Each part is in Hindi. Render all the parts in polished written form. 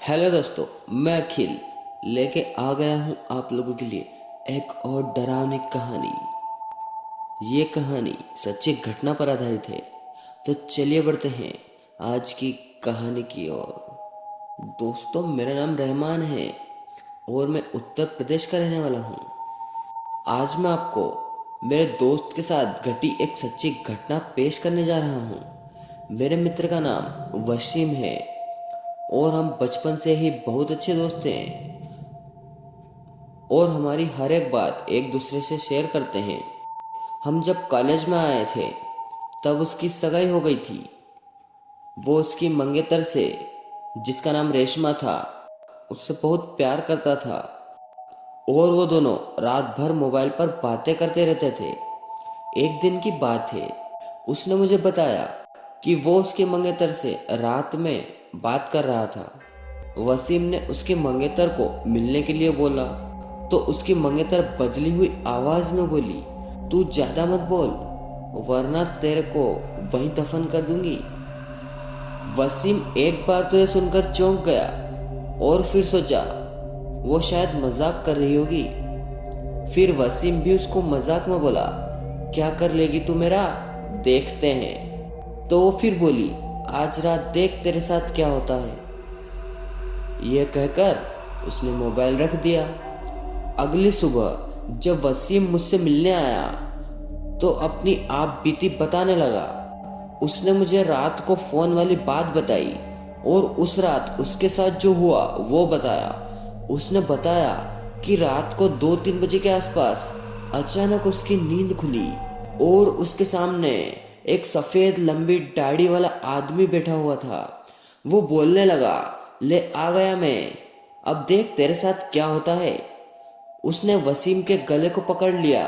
हेलो दोस्तों, मैं अखिल लेके आ गया हूँ आप लोगों के लिए एक और डरावनी कहानी। ये कहानी सच्ची घटना पर आधारित है। तो चलिए बढ़ते हैं आज की कहानी की ओर। दोस्तों, मेरा नाम रहमान है और मैं उत्तर प्रदेश का रहने वाला हूँ। आज मैं आपको मेरे दोस्त के साथ घटी एक सच्ची घटना पेश करने जा रहा हूँ। मेरे मित्र का नाम वसीम है और हम बचपन से ही बहुत अच्छे दोस्त हैं और हमारी हर एक बात एक दूसरे से शेयर करते हैं। हम जब कॉलेज में आए थे तब उसकी सगाई हो गई थी। वो उसकी मंगेतर से, जिसका नाम रेशमा था, उससे बहुत प्यार करता था और वो दोनों रात भर मोबाइल पर बातें करते रहते थे। एक दिन की बात है, उसने मुझे बताया कि वो उसके मंगेतर से रात में बात कर रहा था। वसीम ने उसके मंगेतर को मिलने के लिए बोला तो उसकी मंगेतर बदली हुई आवाज में बोली, तू ज्यादा मत बोल वरना तेरे को वहीं दफन कर दूंगी। वसीम एक बार तो ये सुनकर चौंक गया और फिर सोचा वो शायद मजाक कर रही होगी। फिर वसीम भी उसको मजाक में बोला, क्या कर लेगी तू मेरा, देखते हैं। तो वो फिर बोली, आज रात देख तेरे साथ क्या होता है। यह कहकर उसने मोबाइल रख दिया। अगली सुबह जब वसीम मुझसे मिलने आया तो अपनी आप बीती बताने लगा। उसने मुझे रात को फोन वाली बात बताई और उस रात उसके साथ जो हुआ वो बताया। उसने बताया कि रात को 2-3 बजे के आसपास अचानक उसकी नींद खुली और उसके सामने एक सफेद लंबी दाढ़ी वाला आदमी बैठा हुआ था। वो बोलने लगा, ले आ गया मैं, अब देख तेरे साथ क्या होता है। उसने वसीम के गले को पकड़ लिया।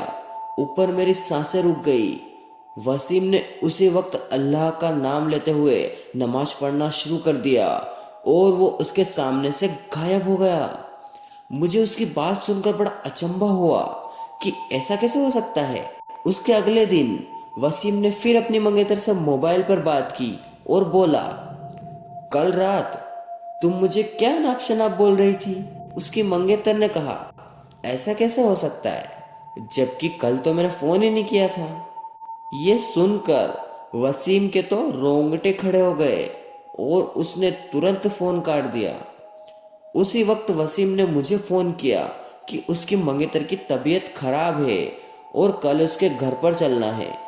ऊपर मेरी सांसें रुक गई। वसीम ने उसी वक्त अल्लाह का नाम लेते हुए नमाज पढ़ना शुरू कर दिया और वो उसके सामने से गायब हो गया। मुझे उसकी बात सुनकर बड़ा अचंभा हुआ कि ऐसा कैसे हो सकता है। उसके अगले दिन वसीम ने फिर अपनी मंगेतर से मोबाइल पर बात की और बोला, कल रात तुम मुझे क्या नाप शनाप बोल रही थी। उसकी मंगेतर ने कहा, ऐसा कैसे हो सकता है जबकि कल तो मैंने फोन ही नहीं किया था। ये सुनकर वसीम के तो रोंगटे खड़े हो गए और उसने तुरंत फोन काट दिया। उसी वक्त वसीम ने मुझे फोन किया कि उसकी मंगेतर की तबीयत खराब है और कल उसके घर पर चलना है।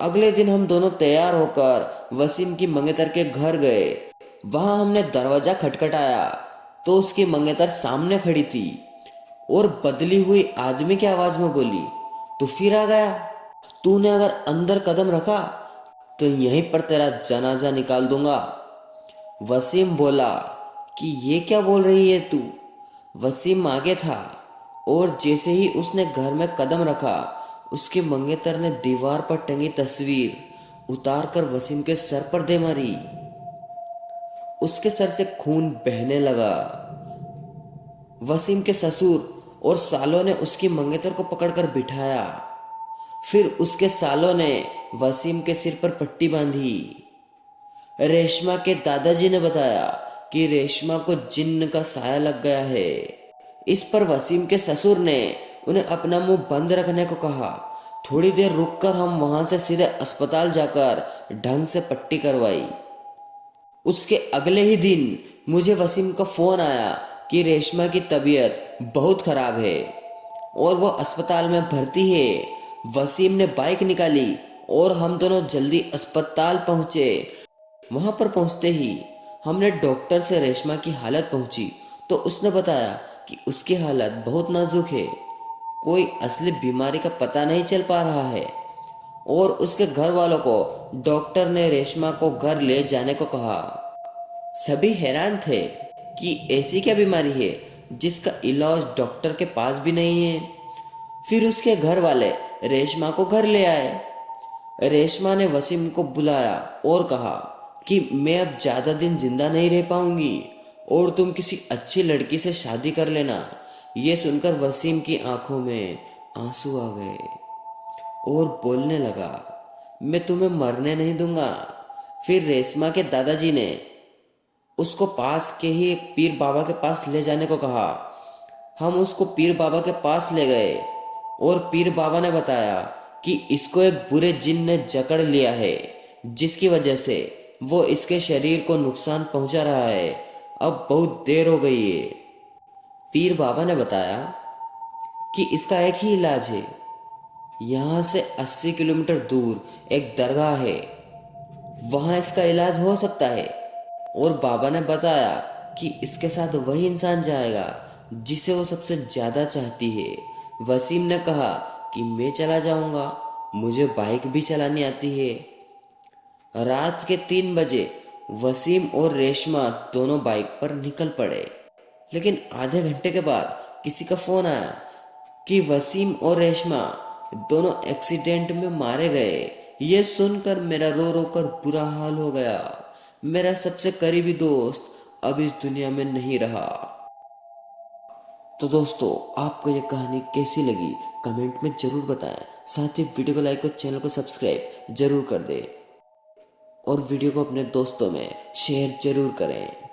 अगले दिन हम दोनों तैयार होकर वसीम की मंगेतर के घर गए। वहां हमने दरवाजा खटखटाया तो उसकी मंगेतर सामने खड़ी थी और बदली हुई आदमी की आवाज में बोली, तू फिर आ गया। तूने अगर अंदर कदम रखा तो यहीं पर तेरा जनाजा निकाल दूंगा। वसीम बोला कि ये क्या बोल रही है तू। वसीम आगे था और जैसे ही उसने घर में कदम रखा उसके मंगेतर ने दीवार पर टंगी तस्वीर उतार कर वसीम के सर पर दे मारी। उसके सर से खून बहने लगा। वसीम के ससुर और सालों ने उसकी मंगेतर को पकड़कर बिठाया। फिर उसके सालों ने वसीम के सिर पर पट्टी बांधी। रेशमा के दादाजी ने बताया कि रेशमा को जिन्न का साया लग गया है। इस पर वसीम के ससुर ने उन्हें अपना मुंह बंद रखने को कहा। थोड़ी देर रुककर हम वहां से सीधे अस्पताल जाकर ढंग से पट्टी करवाई। उसके अगले ही दिन मुझे वसीम का फोन आया कि रेशमा की तबीयत बहुत खराब है और वो अस्पताल में भर्ती है। वसीम ने बाइक निकाली और हम दोनों जल्दी अस्पताल पहुंचे। वहां पर पहुंचते ही हमने डॉक्टर से रेशमा की हालत पूछी तो उसने बताया कि उसकी हालत बहुत नाजुक है, कोई असली बीमारी का पता नहीं चल पा रहा है और उसके घर वालों को डॉक्टर ने रेशमा को घर ले जाने को कहा। सभी हैरान थे कि ऐसी क्या बीमारी है जिसका इलाज डॉक्टर के पास भी नहीं है। फिर उसके घर वाले रेशमा को घर ले आए। रेशमा ने वसीम को बुलाया और कहा कि मैं अब ज़्यादा दिन जिंदा नहीं रह पाऊंगी और तुम किसी अच्छी लड़की से शादी कर लेना। ये सुनकर वसीम की आंखों में आंसू आ गए और बोलने लगा, मैं तुम्हें मरने नहीं दूंगा। फिर रेशमा के दादाजी ने उसको पास के ही एक पीर बाबा के पास ले जाने को कहा। हम उसको पीर बाबा के पास ले गए और पीर बाबा ने बताया कि इसको एक बुरे जिन ने जकड़ लिया है, जिसकी वजह से वो इसके शरीर को नुकसान पहुंचा रहा है। अब बहुत देर हो गई है। पीर बाबा ने बताया कि इसका एक ही इलाज है। यहाँ से 80 किलोमीटर दूर एक दरगाह है, वहाँ इसका इलाज हो सकता है। और बाबा ने बताया कि इसके साथ वही इंसान जाएगा जिसे वो सबसे ज़्यादा चाहती है। वसीम ने कहा कि मैं चला जाऊँगा, मुझे बाइक भी चलानी आती है। रात के 3 बजे वसीम और रेशमा दोनों बाइक पर निकल पड़े। लेकिन आधे घंटे के बाद किसी का फ़ोन आया कि वसीम और रेशमा दोनों एक्सीडेंट में मारे गए। ये सुनकर मेरा रो रो कर बुरा हाल हो गया। मेरा सबसे करीबी दोस्त अब इस दुनिया में नहीं रहा। तो दोस्तों, आपको ये कहानी कैसी लगी कमेंट में ज़रूर बताएं। साथ ही वीडियो को लाइक और चैनल को सब्सक्राइब जरूर कर दें और वीडियो को अपने दोस्तों में शेयर जरूर करें।